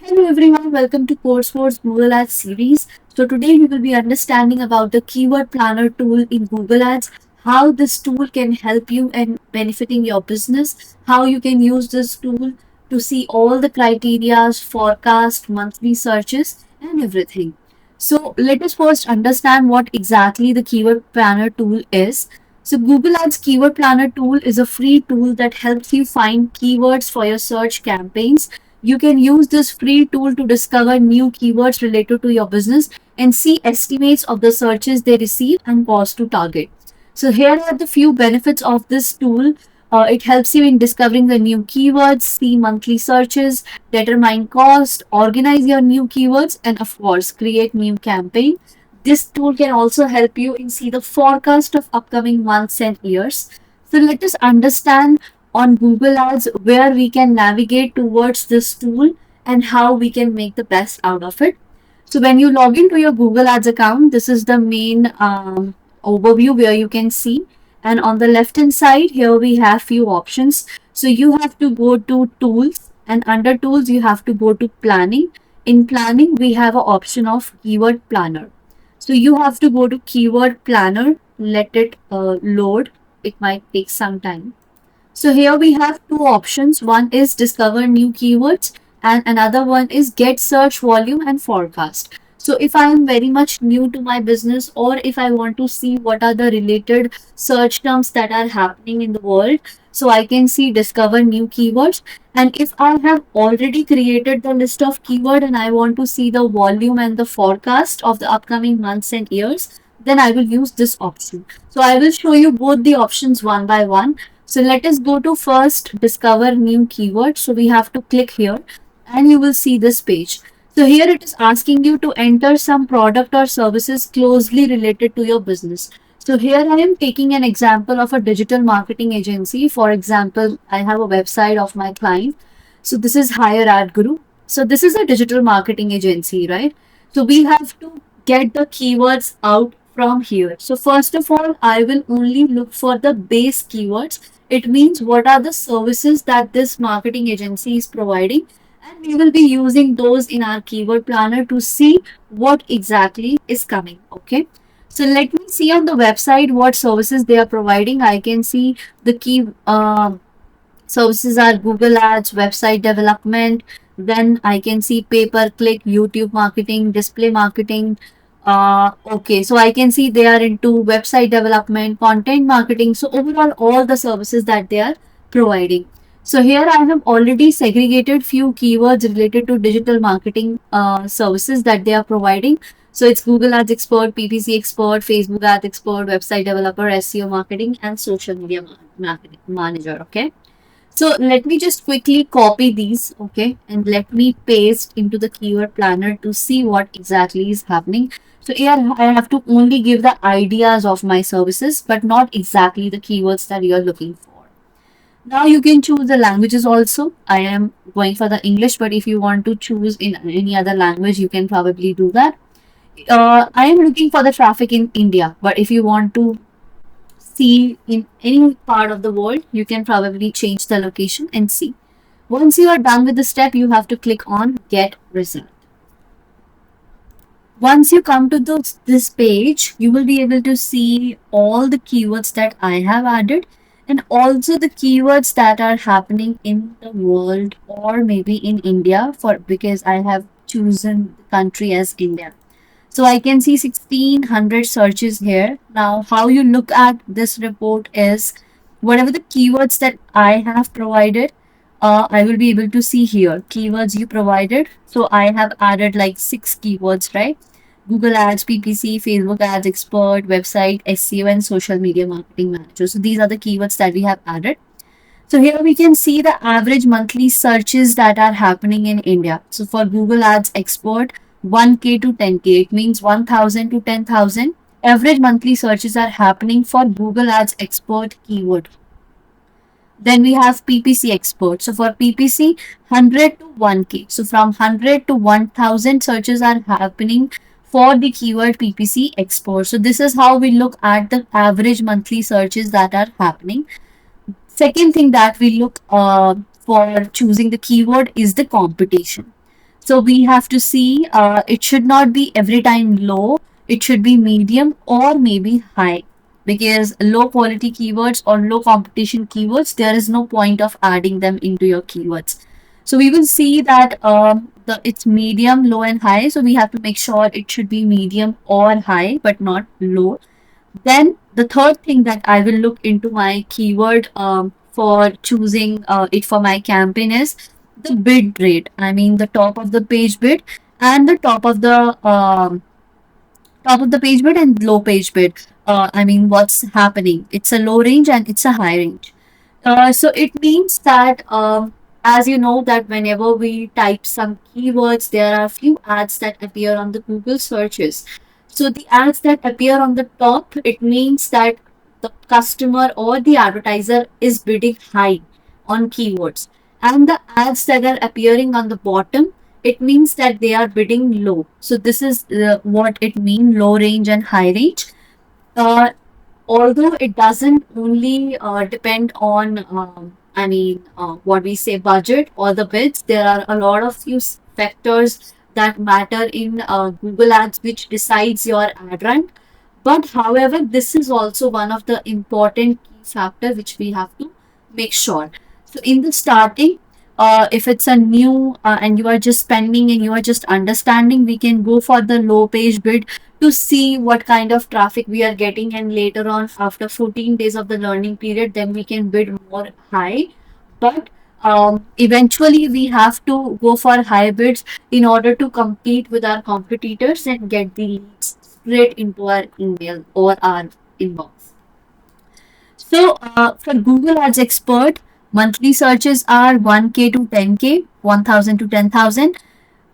Hello everyone, welcome to Coursewords Google Ads series. So today we will be understanding about the Keyword Planner tool in Google Ads, how this tool can help you in benefiting your business, how you can use this tool to see all the criterias, forecast, monthly searches and everything. So let us first understand what exactly the Keyword Planner tool is. So Google Ads Keyword Planner tool is a free tool that helps you find keywords for your search campaigns. You can use this free tool to discover new keywords related to your business and see estimates of the searches they receive and cost to target. So here are the few benefits of this tool. It helps you in discovering the new keywords, see monthly searches, determine cost, organize your new keywords, and of course, create new campaign. This tool can also help you in see the forecast of upcoming months and years. So let us understand on Google Ads where we can navigate towards this tool and how we can make the best out of it. So when you log into your Google Ads account, this is the main overview where you can see. And on the left hand side, here we have few options. So you have to go to tools, and under tools, you have to go to planning. In planning, we have an option of keyword planner. So you have to go to keyword planner, let it load. It might take some time. So here we have two options. One is discover new keywords and another one is get search volume and forecast. So if I am very much new to my business or if I want to see what are the related search terms that are happening in the world, so I can see discover new keywords. And if I have already created the list of keyword and I want to see the volume and the forecast of the upcoming months and years, then I will use this option. So I will show you both the options one by one. So let us go to first discover new keyword. So we have to click here and you will see this page. So here it is asking you to enter some product or services closely related to your business. So here I am taking an example of a digital marketing agency. For example, I have a website of my client. So this is Hire Ad Guru. So this is a digital marketing agency, right? So we have to get the keywords out from here. So first of all, I will only look for the base keywords. It means what are the services that this marketing agency is providing, and we will be using those in our keyword planner to see what exactly is coming. Okay. So let me see on the website what services they are providing. I can see the key services are Google Ads, website development. Then I can see pay per click, YouTube marketing, display marketing. Okay, so I can see they are into website development, content marketing. So overall, all the services that they are providing. So here I have already segregated few keywords related to digital marketing services that they are providing. So it's Google Ads Expert, PPC Expert, Facebook Ads Expert, Website Developer, SEO Marketing, and Social Media Marketing Manager. Okay. So let me just quickly copy these, okay, and let me paste into the keyword planner to see what exactly is happening. So here I have to only give the ideas of my services, but not exactly the keywords that you are looking for. Now you can choose the languages also. I am going for the English, but if you want to choose in any other language, you can probably do that. I am looking for the traffic in India, but if you want to see in any part of the world, you can probably change the location and see. Once you are done with the step, you have to click on get result. Once you come to this page, you will be able to see all the keywords that I have added and also the keywords that are happening in the world or maybe in India for because I have chosen the country as India. So I can see 1600 searches here. Now, how you look at this report is whatever the keywords that I have provided, I will be able to see here keywords you provided. So I have added like 6 keywords, right? Google Ads, PPC, Facebook Ads Expert, website, SEO, and social media marketing manager. So these are the keywords that we have added. So here we can see the average monthly searches that are happening in India. So for Google Ads Expert, 1K to 10K, it means 1000 to 10,000. Average monthly searches are happening for Google Ads Expert keyword. Then we have PPC Expert. So for PPC, 100 to 1K. So from 100 to 1000 searches are happening for the keyword PPC Expert. So this is how we look at the average monthly searches that are happening. Second thing that we look for choosing the keyword is the competition. So we have to see, it should not be every time low, it should be medium or maybe high. Because low quality keywords or low competition keywords, there is no point of adding them into your keywords. So we will see that it's medium, low, and high. So we have to make sure it should be medium or high, but not low. Then the third thing that I will look into my keyword for choosing it for my campaign is the bid rate. I mean the top of the page bid and the top of the page bid and low page bid. I mean what's happening. It's a low range and it's a high range. So it means that as you know that whenever we type some keywords, there are a few ads that appear on the Google searches. So the ads that appear on the top, it means that the customer or the advertiser is bidding high on keywords. And the ads that are appearing on the bottom, it means that they are bidding low. So this is what it means, low range and high range. Uh, Although it doesn't only depend on what we say budget or the bids, there are a lot of few factors that matter in Google ads which decides your ad rank. But however, this is also one of the important key factor which we have to make sure. So in the starting, if it's a new and you are just spending and you are just understanding, we can go for the low page bid to see what kind of traffic we are getting, and later on after 14 days of the learning period, then we can bid more high. But eventually we have to go for high bids in order to compete with our competitors and get the leads straight into our email or our inbox. So for Google Ads Expert, monthly searches are 1K to 10K, 1000 to 10,000.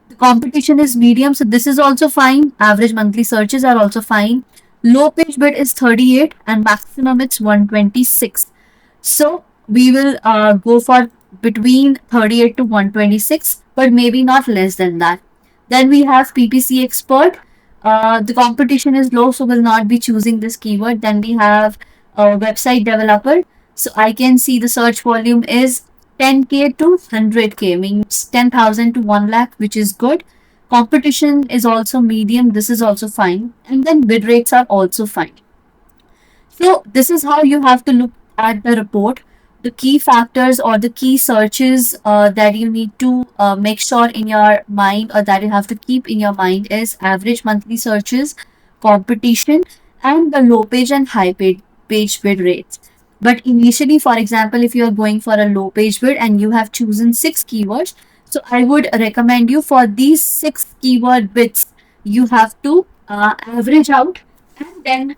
The competition is medium, so this is also fine. Average monthly searches are also fine. Low page bid is 38 and maximum it's 126. So we will go for between 38 to 126, but maybe not less than that. Then we have PPC expert. The competition is low, so we'll not be choosing this keyword. Then we have website developer. So I can see the search volume is 10K to 100K, means 10,000 to 1 lakh, which is good. Competition is also medium. This is also fine. And then bid rates are also fine. So this is how you have to look at the report. The key factors or the key searches that you need to make sure in your mind, or that you have to keep in your mind, is average monthly searches, competition, and the low page and high page bid rates. But initially, for example, if you are going for a low page bid and you have chosen 6 keywords, so I would recommend you for these 6 keyword bids, you have to average out and then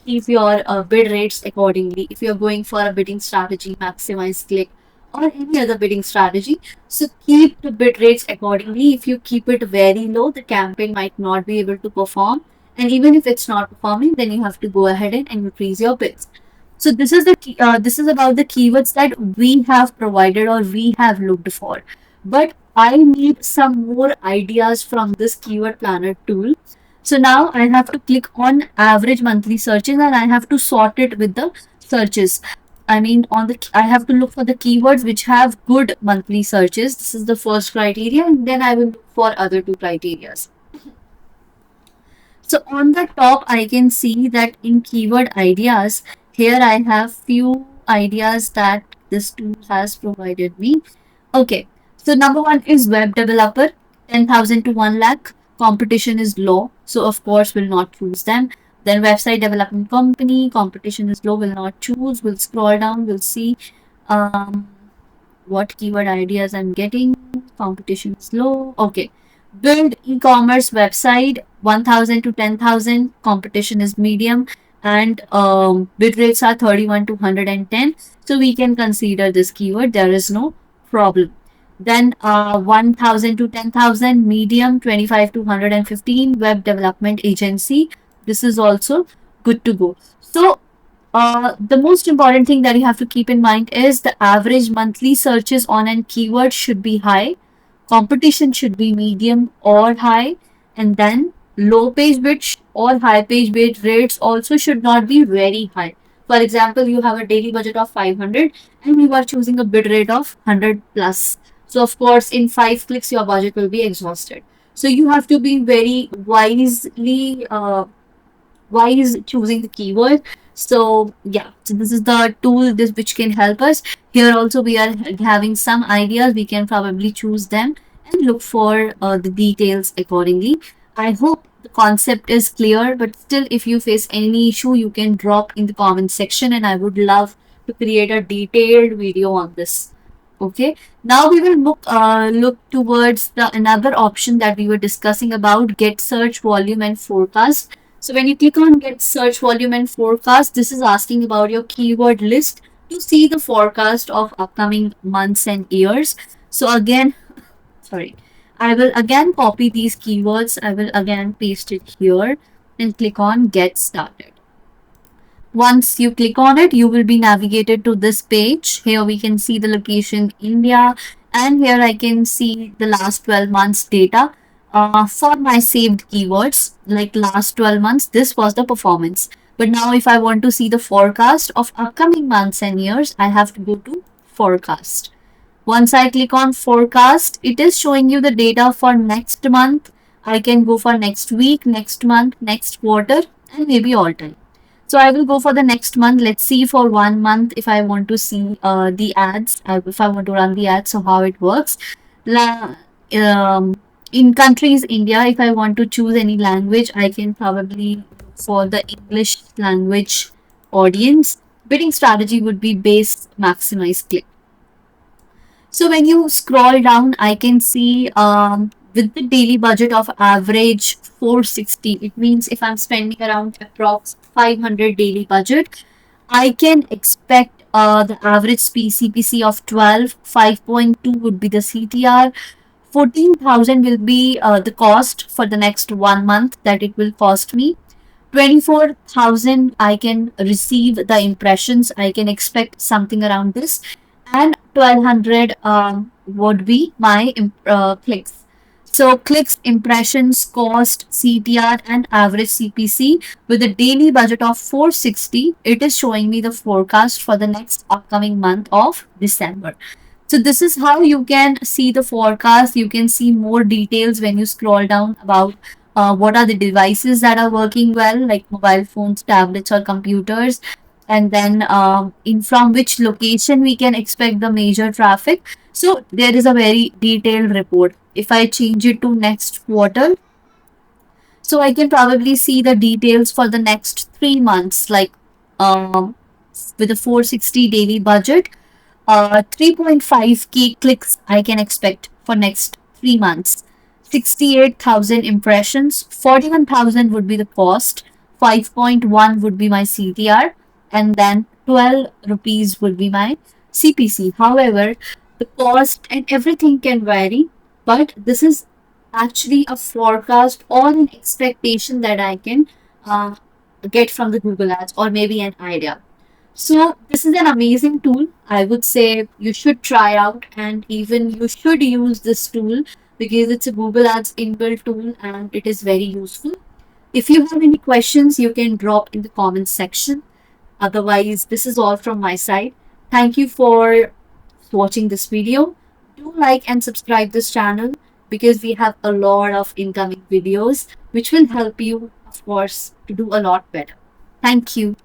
keep your bid rates accordingly. If you're going for a bidding strategy, maximize click, or any other bidding strategy, so keep the bid rates accordingly. If you keep it very low, the campaign might not be able to perform. And even if it's not performing, then you have to go ahead and increase your bids. So this is about the keywords that we have provided or we have looked for. But I need some more ideas from this keyword planner tool. So now I have to click on average monthly searches and I have to sort it with the searches. I mean, I have to look for the keywords which have good monthly searches. This is the first criteria, and then I will look for other 2 criterias. So on the top, I can see that in keyword ideas, here I have few ideas that this tool has provided me. Okay, so number 1 is web developer, 10,000 to 1 lakh. Competition is low, so of course we'll not choose them. Then website development company, competition is low, will not choose. We'll scroll down, we'll see what keyword ideas I'm getting. Competition is low. Okay. Build e-commerce website, 1,000 to 10,000. Competition is medium, and bid rates are 31 to 110. So we can consider this keyword. There is no problem. Then 1,000 to 10,000, medium, 25 to 115. Web development agency. This is also good to go. So the most important thing that you have to keep in mind is the average monthly searches on a keyword should be high. Competition should be medium or high, and then low page bid or high page bid rates also should not be very high. For example, you have a daily budget of 500 and you are choosing a bid rate of 100 plus. So of course, in 5 clicks, your budget will be exhausted. So you have to be very wise choosing the keyword. So yeah, so this is the tool this which can help us. Here also we are having some ideas. We can probably choose them and look for the details accordingly. I hope the concept is clear, but still if you face any issue, you can drop in the comment section and I would love to create a detailed video on this. Okay, now we will look towards the another option that we were discussing about, get search volume and forecast. So when you click on get search volume and forecast, this is asking about your keyword list to see the forecast of upcoming months and years. So again, sorry, I will again copy these keywords. I will again paste it here and click on get started. Once you click on it, you will be navigated to this page. Here we can see the location India, and here I can see the last 12 months data for my saved keywords. Like last 12 months, this was the performance. But now if I want to see the forecast of upcoming months and years, I have to go to forecast. Once I click on forecast, it is showing you the data for next month. I can go for next week, next month, next quarter, and maybe all time. So I will go for the next month. Let's see for 1 month if I want to see the ads, if I want to run the ads, so how it works. La, in countries India, if I want to choose any language, I can probably look for the English language audience. Bidding strategy would be base maximize click. So when you scroll down, I can see with the daily budget of average 460, it means if I'm spending around approx 500 daily budget, I can expect the average CPC of 12, 5.2 would be the CTR, 14,000 will be the cost for the next 1 month that it will cost me. 24,000 I can receive the impressions. I can expect something around this, and 1200 would be my clicks. So clicks, impressions, cost, CTR, and average CPC with a daily budget of 460. It is showing me the forecast for the next upcoming month of December. So this is how you can see the forecast. You can see more details when you scroll down about what are the devices that are working well, like mobile phones, tablets, or computers, and then in from which location we can expect the major traffic. So there is a very detailed report. If I change it to next quarter, so I can probably see the details for the next 3 months, like um, with a 460 daily budget, 3.5k clicks I can expect for next 3 months. 68,000 impressions, 41,000 would be the cost, 5.1 would be my CTR, and then 12 rupees would be my CPC. However, the cost and everything can vary, but this is actually a forecast or an expectation that I can uh, get from the Google Ads, or maybe an idea. So this is an amazing tool. I would say you should try out, and even you should use this tool because it's a Google Ads inbuilt tool and it is very useful. If you have any questions, you can drop in the comments section. Otherwise, this is all from my side. Thank you for watching this video. Do like and subscribe this channel because we have a lot of incoming videos which will help you, of course, to do a lot better. Thank you.